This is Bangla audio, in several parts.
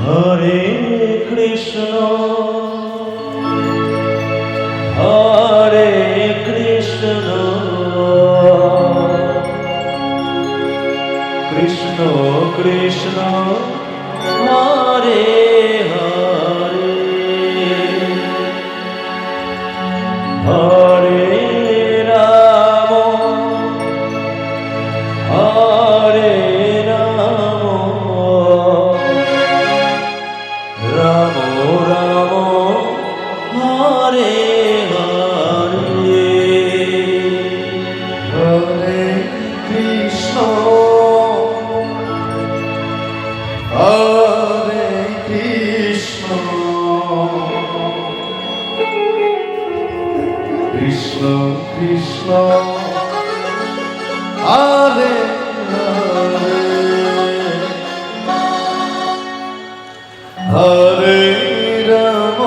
হরে কৃষ্ণ হরে কৃষ্ণ কৃষ্ণ কৃষ্ণ হরে হরে হরে রাম হরে রাম রাম রাম হরে হরে হরে কৃষ্ণ হরে কৃষ্ণ কৃষ্ণ কৃষ্ণ হরে হরে হরে রাম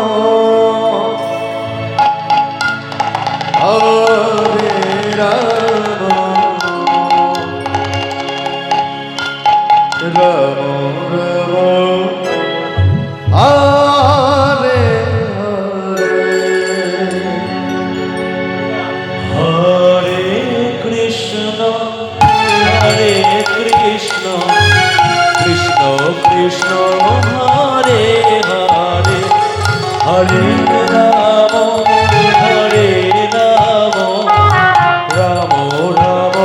হরে রাম রাম রাম হরে হরে হরে কৃষ্ণ হরে কৃষ্ণ কৃষ্ণ কৃষ্ণ হরে হরে হরে রাম হরে রাম রাম রাম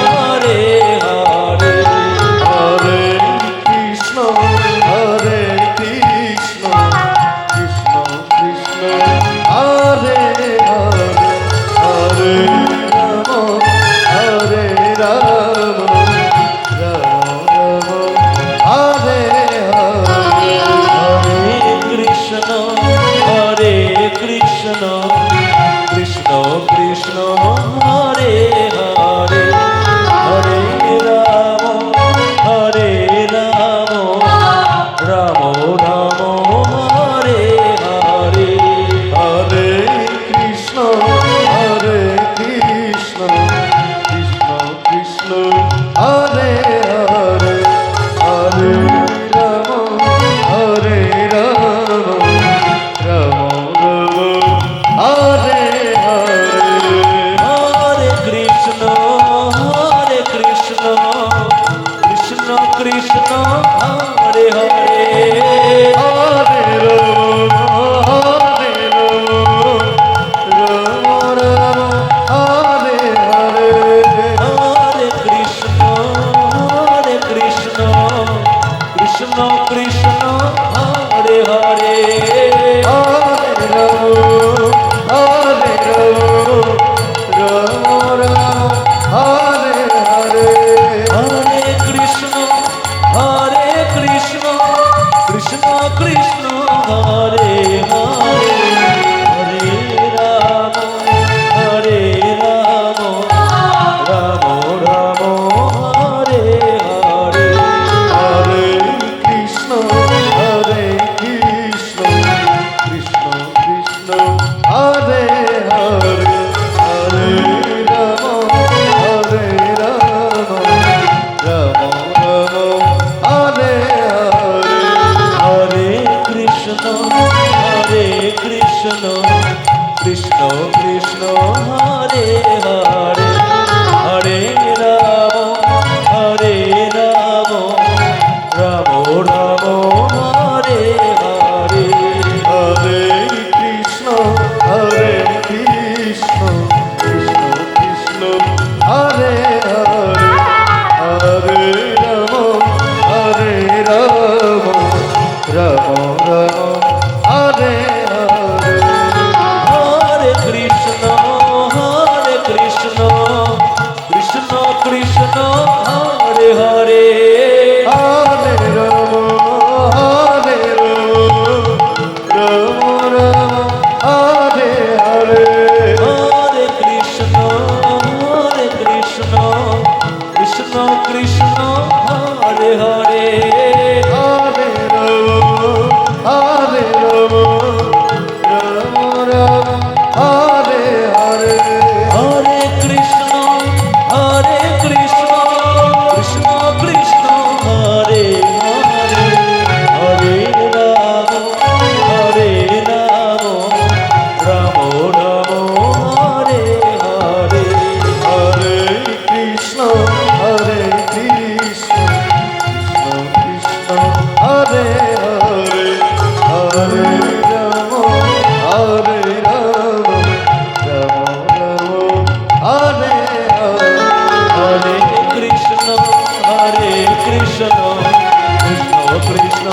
হরে হরে হরে কৃষ্ণ হরে কৃষ্ণ কৃষ্ণ কৃষ্ণ হরে হরে হরে রাম হরে রাম রাম রাম হরে হরে হরে কৃষ্ণ হরে কৃষ্ণ কৃষ্ণ কৃষ্ণ হরে হরে হরে রাম হরে রাম রাম রাম হরে হরে হরে কৃষ্ণ হরে কৃষ্ণ কৃষ্ণ কৃষ্ণ হরে হরে হরে রাম হরে রাম রাম রাম হরে হরে হরে কৃষ্ণ কৃষ্ণ কৃষ্ণ হরে হরে হরে রাম রাম রাম হরে হরে হরে কৃষ্ণ কৃষ্ণ কৃষ্ণ কৃষ্ণ হরে হরে হরে রাম রাম রাম হরে হরে হরে কৃষ্ণ কৃষ্ণ কৃষ্ণ হরে হরে হরে রাম রাম রাম হরে হরে হরে কৃষ্ণ কৃষ্ণ কৃষ্ণ কৃষ্ণ হরে হরে হরে রাম রাম রাম হরে হরে হরে কৃষ্ণ কৃষ্ণ কৃষ্ণ কৃষ্ণ হরে হরে হরে রাম রাম রাম হরে হরে হরে কৃষ্ণ কৃষ্ণ কৃষ্ণ কৃষ্ণ হরে হরে হরে রাম রাম রাম হরে হরে হরে কৃষ্ণ কৃষ্ণ কৃষ্ণ